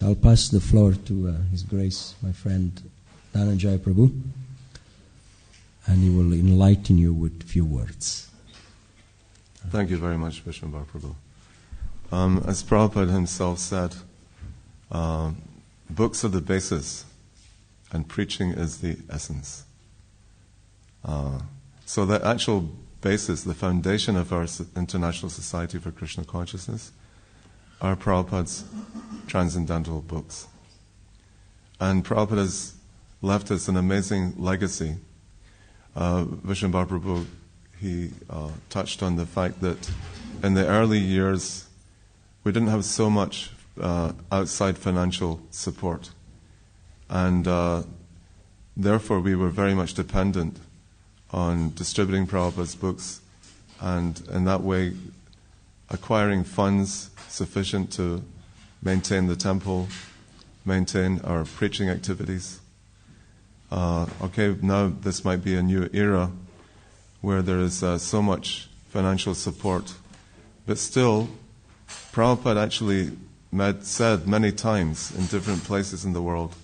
I'll pass the floor to His Grace, my friend Dhananjaya Prabhu, and he will enlighten you with a few words. Thank you very much, Vishnu Prabhu. As Prabhupada himself said, books are the basis and preaching is the essence. So the actual basis, the foundation of our International Society for Krishna Consciousness are Prabhupada's transcendental books. And Prabhupada has left us an amazing legacy. Vishnu Prabhu, he touched on the fact that in the early years we didn't have so much outside financial support. And therefore we were very much dependent on distributing Prabhupada's books and in that way acquiring funds sufficient to maintain the temple, maintain our preaching activities. Now this might be a new era where there is so much financial support. But still, Prabhupada actually said many times in different places in the world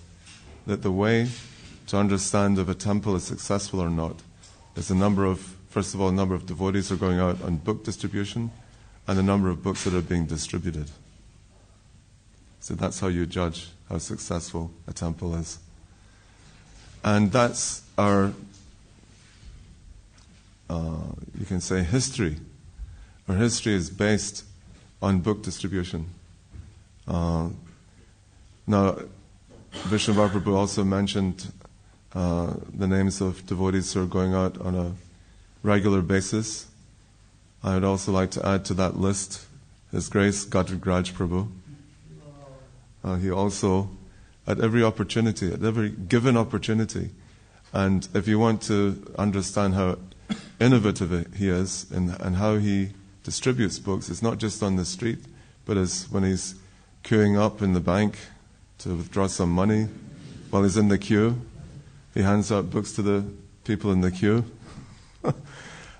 that the way to understand if a temple is successful or not is first of all, the number of devotees are going out on book distribution and the number of books that are being distributed. So that's how you judge how successful a temple is. And that's our, you can say, history. Our history is based on book distribution. Now, Vishnu Prabhu also mentioned the names of devotees who are going out on a regular basis. I would also like to add to that list His Grace Gadrigraj Prabhu. He also, at every given opportunity, and if you want to understand how innovative he is and how he distributes books, it's not just on the street, but it's when he's queuing up in the bank to withdraw some money, while he's in the queue, he hands out books to the people in the queue.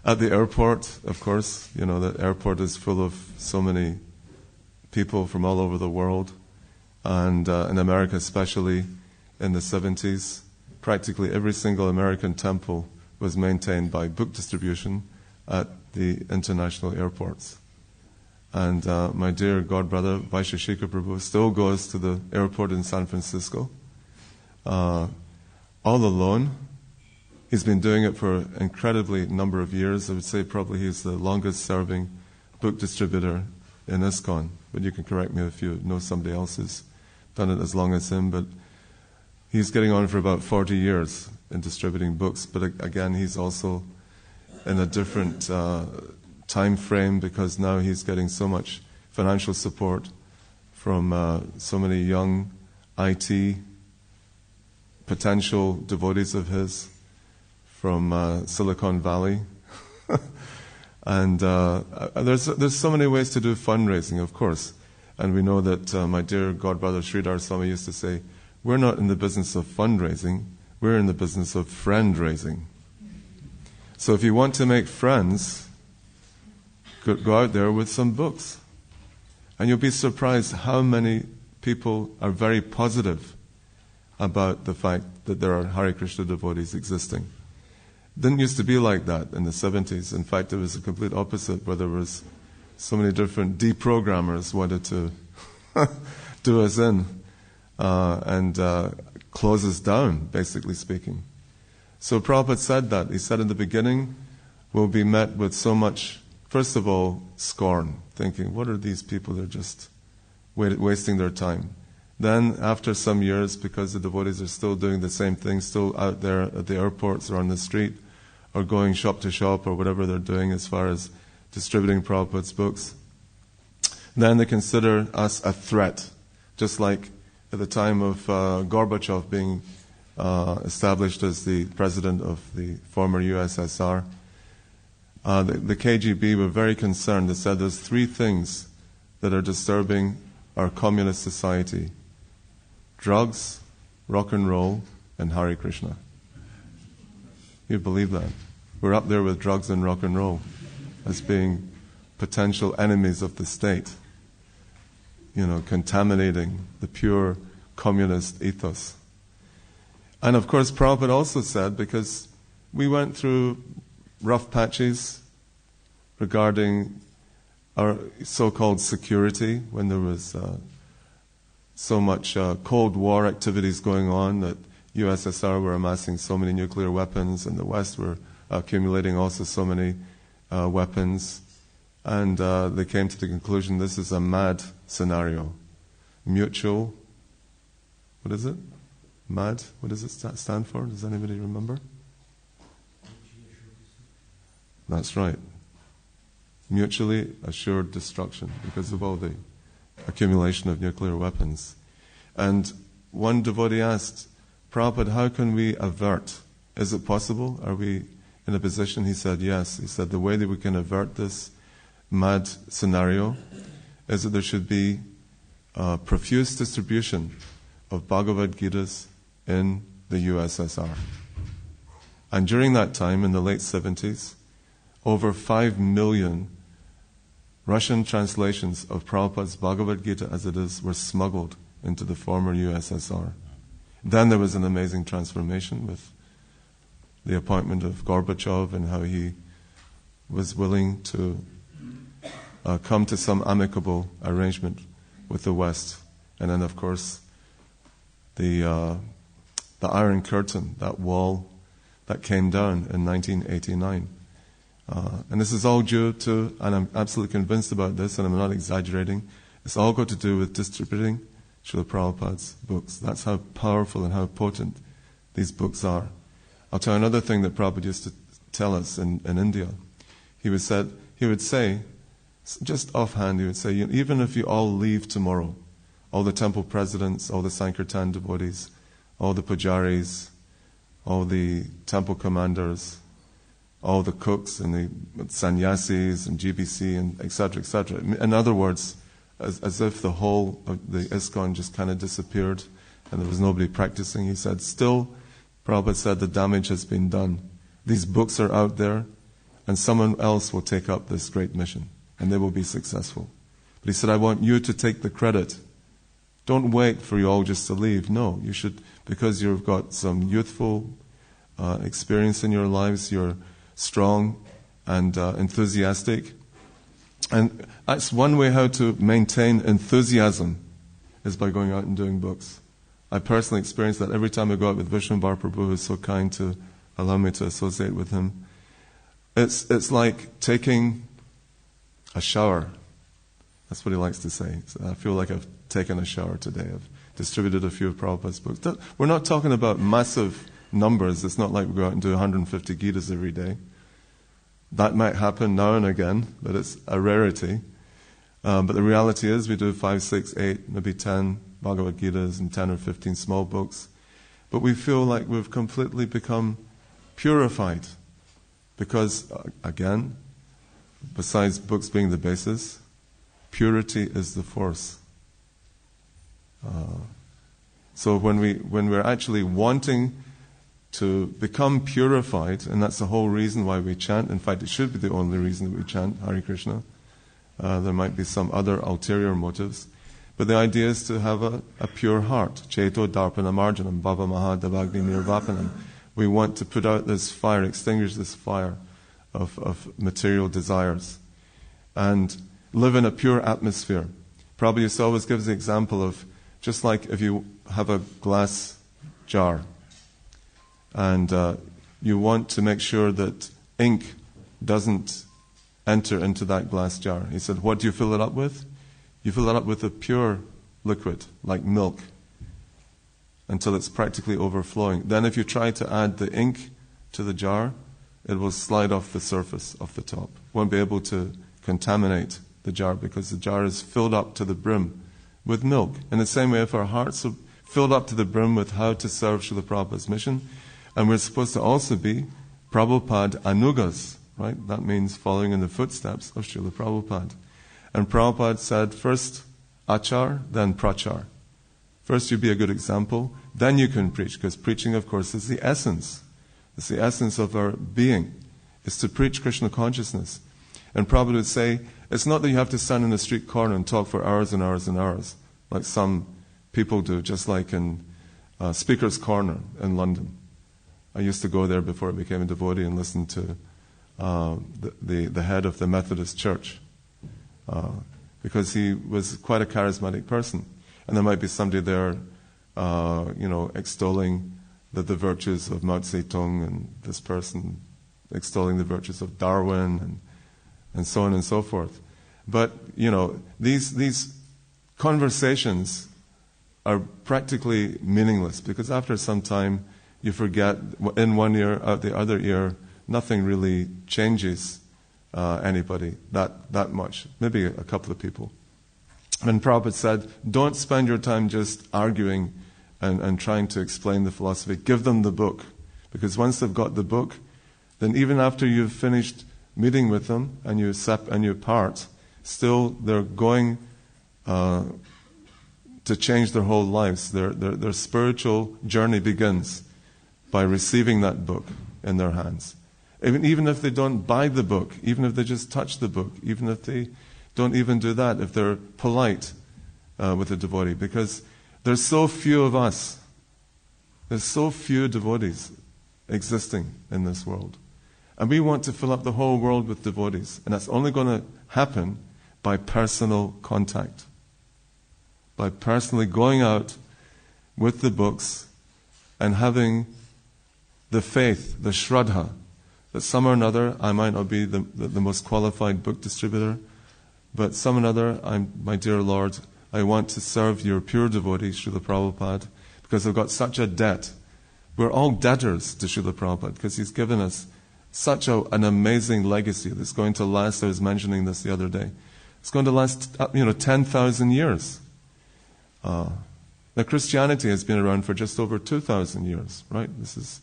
At the airport, of course, the airport is full of so many people from all over the world. And in America especially, in the 70s, practically every single American temple was maintained by book distribution at the international airports. And my dear godbrother, Vaisheshika Prabhu, still goes to the airport in San Francisco, all alone. He's been doing it for an incredibly number of years. I would say probably he's the longest serving book distributor in ISKCON. But you can correct me if you know somebody else who's done it as long as him. But he's getting on for about 40 years in distributing books. But again, he's also in a different time frame because now he's getting so much financial support from so many young IT potential devotees of his from Silicon Valley. And there's so many ways to do fundraising, of course. And we know that my dear godbrother Sridhar Swami used to say, we're not in the business of fundraising, we're in the business of friend-raising. So if you want to make friends, go out there with some books. And you'll be surprised how many people are very positive about the fact that there are Hare Krishna devotees existing. It didn't used to be like that in the 70s. In fact, it was the complete opposite, where there was so many different deprogrammers wanted to do us in and close us down, basically speaking. So Prabhupada said that. He said in the beginning, we'll be met with so much, first of all, scorn, thinking, what are these people? They're just wasting their time. Then, after some years, because the devotees are still doing the same thing, still out there at the airports or on the street, or going shop to shop, or whatever they're doing as far as distributing Prabhupada's books, then they consider us a threat. Just like at the time of Gorbachev being established as the president of the former USSR, the KGB were very concerned. They said there's three things that are disturbing our communist society: drugs, rock and roll, and Hare Krishna. You believe that? We're up there with drugs and rock and roll as being potential enemies of the state. contaminating the pure communist ethos. And of course, Prabhupada also said, because we went through rough patches regarding our so-called security when there was so much Cold War activities going on that USSR were amassing so many nuclear weapons and the West were accumulating also so many weapons. And they came to the conclusion this is a mad scenario. Mutual, what is it? MAD? What does it stand for? Does anybody remember? That's right. Mutually assured destruction because of all the accumulation of nuclear weapons. And one devotee asked, Prabhupada, how can we avert? Is it possible? Are we in a position? He said, yes. He said, the way that we can avert this mad scenario is that there should be profuse distribution of Bhagavad Gitas in the USSR. And during that time, in the late 70s, over 5 million Russian translations of Prabhupada's Bhagavad Gita as it is were smuggled into the former USSR. Then there was an amazing transformation with the appointment of Gorbachev and how he was willing to come to some amicable arrangement with the West. And then, of course, the Iron Curtain, that wall that came down in 1989. And this is all due to, and I'm absolutely convinced about this, and I'm not exaggerating, it's all got to do with distributing Srila Prabhupada's books. That's how powerful and how potent these books are. I'll tell you another thing that Prabhupada used to tell us in India. He would say, just offhand, he would say, even if you all leave tomorrow, all the temple presidents, all the Sankirtan devotees, all the pujaris, all the temple commanders, all the cooks and the sannyasis and GBC and etc., etc. In other words, as if the whole of the ISKCON just kind of disappeared and there was nobody practicing. He said, still, Prabhupada said, the damage has been done. These books are out there and someone else will take up this great mission and they will be successful. But he said, I want you to take the credit. Don't wait for you all just to leave. No, you should, because you've got some youthful experience in your lives, you're strong and enthusiastic. And that's one way how to maintain enthusiasm, is by going out and doing books. I personally experience that every time I go out with Vishnubar Prabhu, who is so kind to allow me to associate with him. It's like taking a shower. That's what he likes to say. So I feel like I've taken a shower today. I've distributed a few of Prabhupada's books. We're not talking about massive numbers. It's not like we go out and do 150 Gitas every day. That might happen now and again, but it's a rarity. But the reality is we do 5, 6, 8, maybe 10 Bhagavad Gitas and 10 or 15 small books. But we feel like we've completely become purified. Because, again, besides books being the basis, purity is the force. So when we're actually wanting to become purified, and that's the whole reason why we chant. In fact, it should be the only reason that we chant Hare Krishna. There might be some other ulterior motives. But the idea is to have a pure heart. Cheto darpana marjanam bhava mahadavagni nirvapanam. We want to put out this fire, extinguish this fire of material desires, and live in a pure atmosphere. Prabhupada always gives the example of just like if you have a glass jar, and you want to make sure that ink doesn't enter into that glass jar. He said, what do you fill it up with? You fill it up with a pure liquid, like milk, until it's practically overflowing. Then if you try to add the ink to the jar, it will slide off the surface of the top. Won't be able to contaminate the jar because the jar is filled up to the brim with milk. In the same way, if our hearts are filled up to the brim with how to serve Srila Prabhupada's mission, and we're supposed to also be Prabhupada Anugas, right? That means following in the footsteps of Srila Prabhupada. And Prabhupada said, first achar, then prachar. First you be a good example, then you can preach, because preaching, of course, is the essence. It's the essence of our being, is to preach Krishna consciousness. And Prabhupada would say, it's not that you have to stand in a street corner and talk for hours and hours and hours, like some people do, just like in Speaker's Corner in London. I used to go there before I became a devotee and listen to the head of the Methodist Church, because he was quite a charismatic person. And there might be somebody there, extolling the virtues of Mao Zedong, and this person extolling the virtues of Darwin, and so on and so forth. But, these conversations are practically meaningless, because after some time you forget, in one ear, out the other ear, nothing really changes anybody that much. Maybe a couple of people. And Prabhupada said, don't spend your time just arguing and trying to explain the philosophy. Give them the book. Because once they've got the book, then even after you've finished meeting with them and you part, still they're going to change their whole lives. Their spiritual journey begins by receiving that book in their hands. Even if they don't buy the book, even if they just touch the book, even if they don't even do that, if they're polite with a devotee, because there's so few of us. There's so few devotees existing in this world. And we want to fill up the whole world with devotees. And that's only going to happen by personal contact. By personally going out with the books and having the faith, the shraddha, that some or another, I might not be the most qualified book distributor, but some or another, my dear Lord, I want to serve your pure devotees, Srila Prabhupada, because I've got such a debt. We're all debtors to Srila Prabhupada, because he's given us such an amazing legacy that's going to last. I was mentioning this the other day. It's going to last, 10,000 years. Now, Christianity has been around for just over 2,000 years, right? This is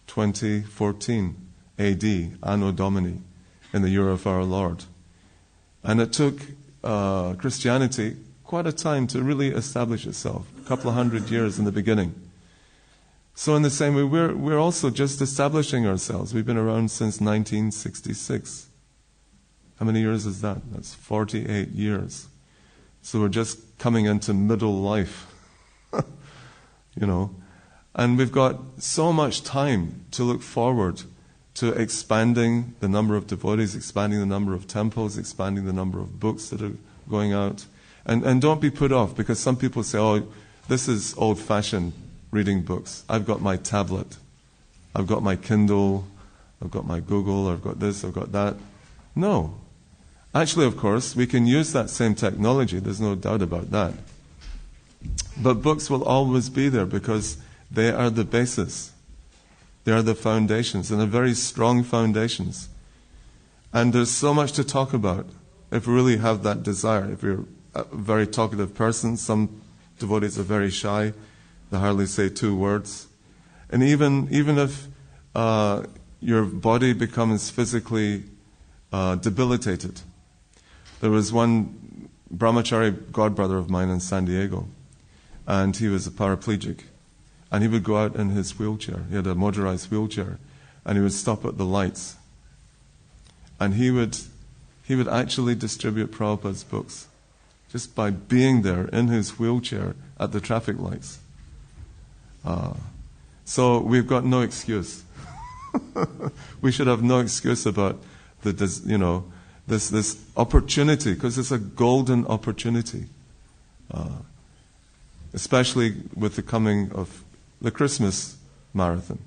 2014 A.D., Anno Domini, in the year of our Lord. And it took Christianity quite a time to really establish itself, a couple of hundred years in the beginning. So in the same way, we're also just establishing ourselves. We've been around since 1966. How many years is that? That's 48 years. So we're just coming into middle life, And we've got so much time to look forward to expanding the number of devotees, expanding the number of temples, expanding the number of books that are going out. And don't be put off, because some people say, oh, this is old-fashioned reading books. I've got my tablet. I've got my Kindle. I've got my Google. I've got this. I've got that. No. Actually, of course, we can use that same technology. There's no doubt about that. But books will always be there, because they are the basis. They are the foundations, and they're very strong foundations. And there's so much to talk about if we really have that desire. If you're a very talkative person, some devotees are very shy. They hardly say 2 words. And even if your body becomes physically debilitated. There was one brahmachari godbrother of mine in San Diego, and he was a paraplegic. And he would go out in his wheelchair. He had a motorized wheelchair. And he would stop at the lights. And he would actually distribute Prabhupada's books just by being there in his wheelchair at the traffic lights. So we've got no excuse. We should have no excuse about this opportunity, because it's a golden opportunity. Especially with the coming of the Christmas marathon.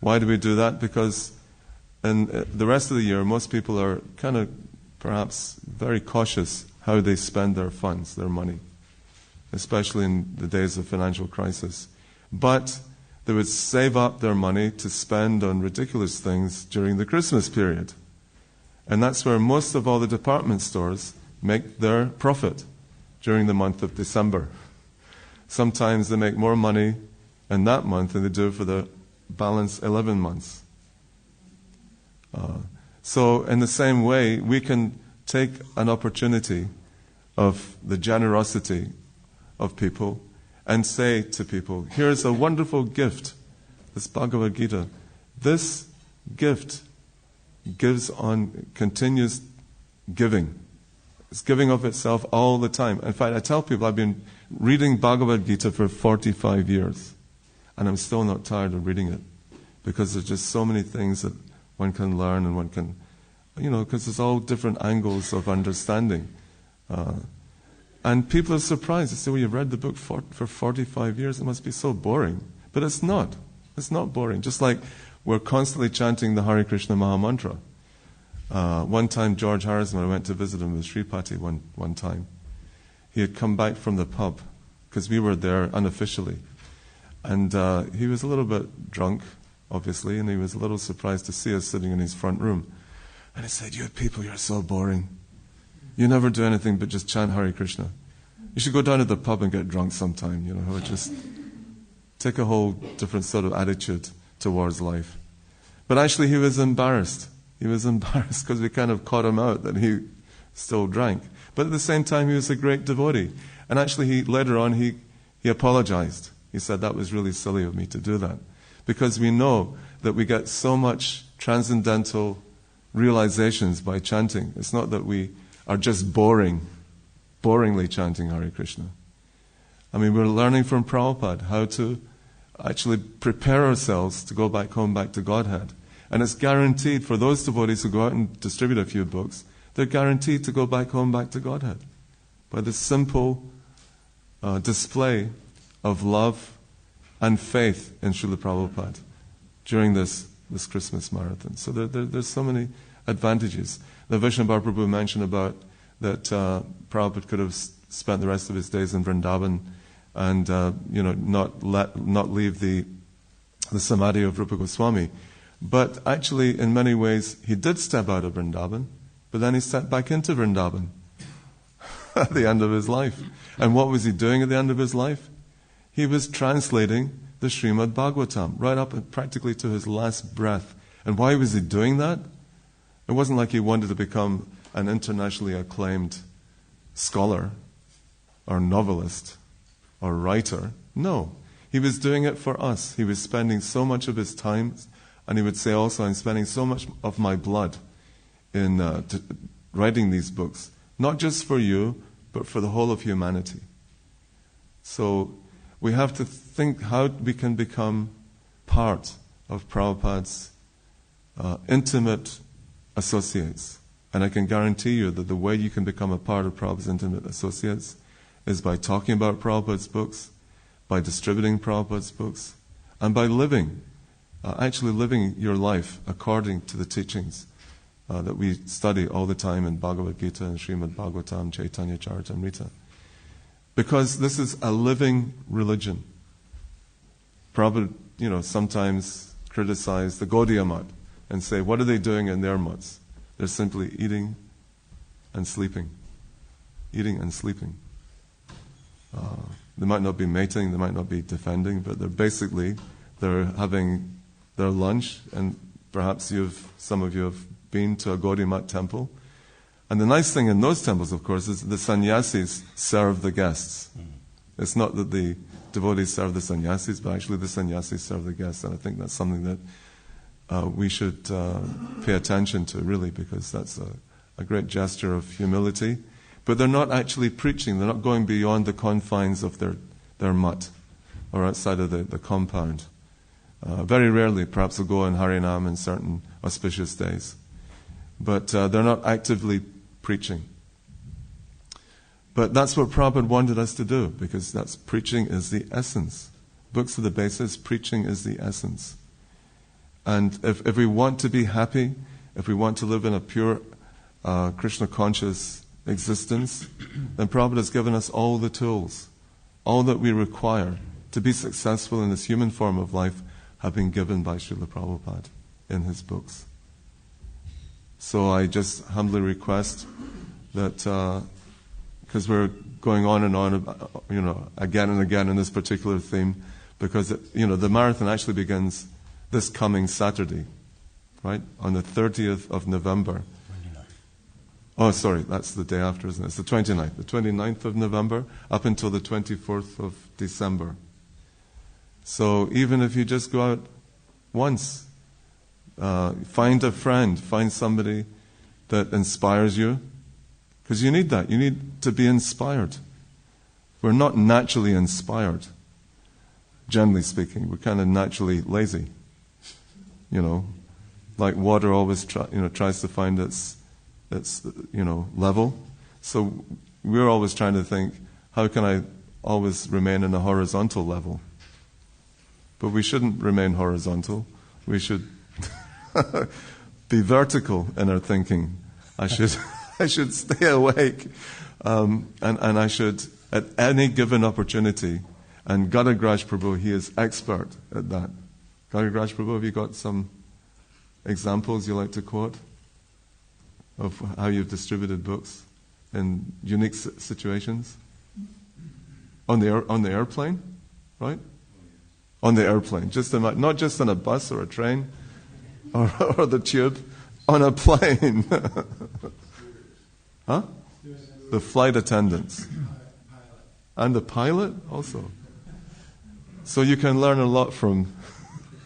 Why do we do that? Because in the rest of the year, most people are kind of perhaps very cautious how they spend their funds, their money, especially in the days of financial crisis. But they would save up their money to spend on ridiculous things during the Christmas period. And that's where most of all the department stores make their profit, during the month of December. Sometimes they make more money in that month than they do for the balance 11 months. So in the same way, we can take an opportunity of the generosity of people and say to people, here's a wonderful gift, this Bhagavad Gita. This gift continues giving. It's giving of itself all the time. In fact, I tell people I've been reading Bhagavad Gita for 45 years, and I'm still not tired of reading it, because there's just so many things that one can learn, and one can, because there's all different angles of understanding. And people are surprised. They say, well, you've read the book for 45 years. It must be so boring. But it's not. It's not boring. Just like we're constantly chanting the Hare Krishna Maha Mantra. One time, George Harrison, when I went to visit him with Sripati one time, he had come back from the pub, because we were there unofficially. And he was a little bit drunk, obviously, and he was a little surprised to see us sitting in his front room. And he said, you people, you're so boring. You never do anything but just chant Hare Krishna. You should go down to the pub and get drunk sometime, just take a whole different sort of attitude towards life. But actually he was embarrassed. He was embarrassed because we kind of caught him out that he still drank. But at the same time, he was a great devotee. And actually later on he apologized. He said, that was really silly of me to do that. Because we know that we get so much transcendental realizations by chanting. It's not that we are just boringly chanting Hare Krishna. I mean, we're learning from Prabhupada how to actually prepare ourselves to go back home, back to Godhead. And it's guaranteed for those devotees who go out and distribute a few books, they're guaranteed to go back home, back to Godhead, by the simple display of love and faith in Srila Prabhupada during this Christmas marathon. So there's so many advantages. The Vishnu Prabhu mentioned about that Prabhupada could have spent the rest of his days in Vrindavan and not leave the samadhi of Rupa Goswami. But actually, in many ways, he did step out of Vrindavan, but then he stepped back into Vrindavan at the end of his life. And what was he doing at the end of his life? He was translating the Srimad Bhagavatam right up practically to his last breath. And why was he doing that? It wasn't like he wanted to become an internationally acclaimed scholar or novelist or writer. No. He was doing it for us. He was spending so much of his time, and he would say also, I'm spending so much of my blood in writing these books, not just for you, but for the whole of humanity. So we have to think how we can become part of Prabhupada's intimate associates. And I can guarantee you that the way you can become a part of Prabhupada's intimate associates is by talking about Prabhupada's books, by distributing Prabhupada's books, and by actually living your life according to the teachings that we study all the time in Bhagavad Gita and Srimad Bhagavatam, Chaitanya Charitamrita. Because this is a living religion. Prabhupada, sometimes criticize the Gaudiya Math and say, what are they doing in their mutts? They're simply eating and sleeping. Eating and sleeping. They might not be mating, they might not be defending, but they're having their lunch, and perhaps some of you have been to a Gaudiya Math temple. And the nice thing in those temples, of course, is the sannyasis serve the guests. It's not that the devotees serve the sannyasis, but actually the sannyasis serve the guests. And I think that's something that we should pay attention to, really, because that's a great gesture of humility. But they're not actually preaching. They're not going beyond the confines of their mutt or outside of the compound. Very rarely, perhaps, they'll go in Harinam in certain auspicious days. But they're not actively preaching. But that's what Prabhupada wanted us to do, because preaching is the essence. Books are the basis, preaching is the essence. And if we want to be happy, if we want to live in a pure Krishna-conscious existence, then Prabhupada has given us all the tools. All that we require to be successful in this human form of life have been given by Srila Prabhupada in his books. So I just humbly request that, because we're going on and on, again and again in this particular theme, because the marathon actually begins this coming Saturday, right? On the 30th of November. 29th. Oh, sorry, that's the day after, isn't it? It's the 29th. The 29th of November up until the 24th of December. So even if you just go out once, find a friend, find somebody that inspires you, Because you need that. You need to be inspired. We're not naturally inspired. Generally speaking, we're kind of naturally lazy. Like water always tries to find its level. So we're always trying to think, how can I always remain in a horizontal level? But we shouldn't remain horizontal. We should be vertical in our thinking. I should stay awake, and I should, at any given opportunity, and Gadagraj Prabhu, he is expert at that. Gadagraj Prabhu, have you got some examples you like to quote of how you've distributed books in unique situations? On the airplane, right? On the airplane, not just on a bus or a train or the tube, on a plane. Huh? The flight attendants. And the pilot also. So you can learn a lot from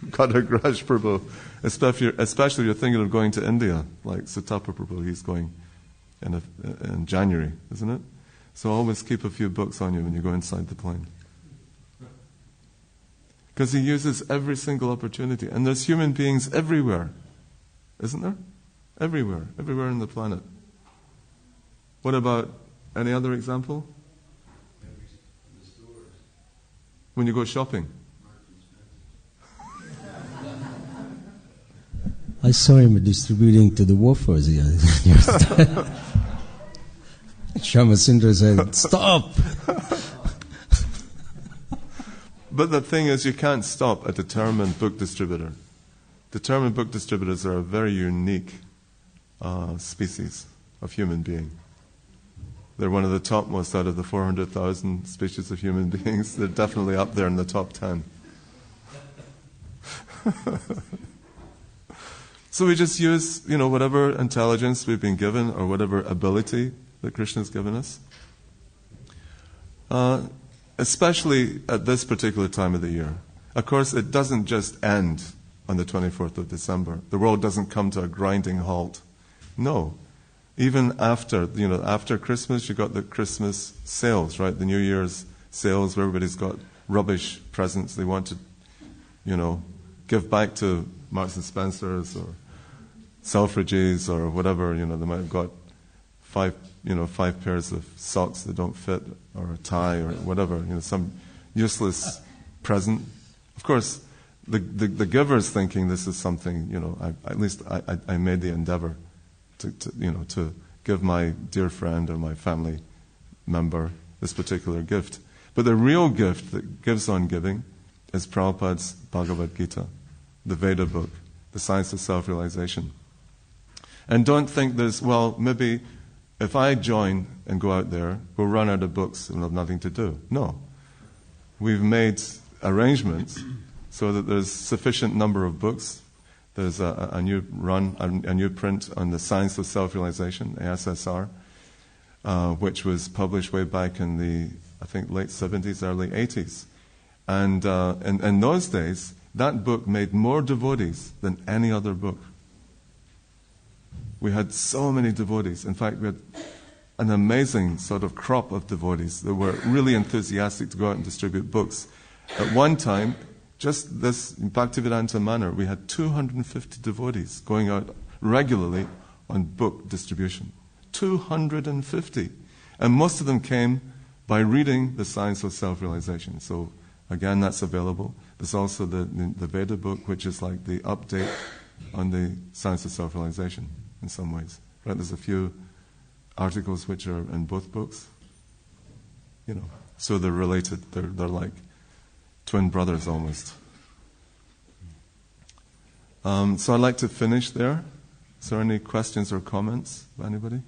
Gadagraj Prabhu, especially if you're thinking of going to India, like Sutapa Prabhu, he's going in January, isn't it? So always keep a few books on you when you go inside the plane. Because he uses every single opportunity. And there's human beings everywhere, isn't there? Everywhere in the planet. What about any other example? When you go shopping. I saw him distributing to the woofers here. Shamasundra said, "Stop!" But the thing is, you can't stop a determined book distributor. Determined book distributors are a very unique species of human being. They're one of the topmost out of the 400,000 species of human beings. They're definitely up there in the top 10. So we just use, whatever intelligence we've been given or whatever ability that Krishna's given us. Especially at this particular time of the year. Of course, it doesn't just end on the 24th of December. The world doesn't come to a grinding halt. No. Even after Christmas, you got the Christmas sales, right? The New Year's sales where everybody's got rubbish presents they want to, give back to Marks and Spencer's or Selfridges or whatever. They might have got 5 pairs of socks that don't fit or a tie or whatever. Some useless present. Of course, the giver's thinking this is something. At least I made the endeavor to give my dear friend or my family member this particular gift. But the real gift that gives on giving is Prabhupada's Bhagavad Gita, the Veda book, the science of self-realization. And don't think maybe if I join and go out there, we'll run out of books and we'll have nothing to do. No. We've made arrangements so that there's sufficient number of books. There's a new print on the Science of Self-Realization, ASSR, which was published way back in the, I think, late 70s, early 80s. And in those days, that book made more devotees than any other book. We had so many devotees. In fact, we had an amazing sort of crop of devotees that were really enthusiastic to go out and distribute books. At one time, just this Bhaktivedanta Manor, we had 250 devotees going out regularly on book distribution. 250. And most of them came by reading the Science of Self-Realization. So again, that's available. There's also the Veda book, which is like the update on the Science of Self-Realization in some ways. Right? There's a few articles which are in both books. So they're related. They're like twin brothers almost. So I'd like to finish there. Is there any questions or comments by anybody?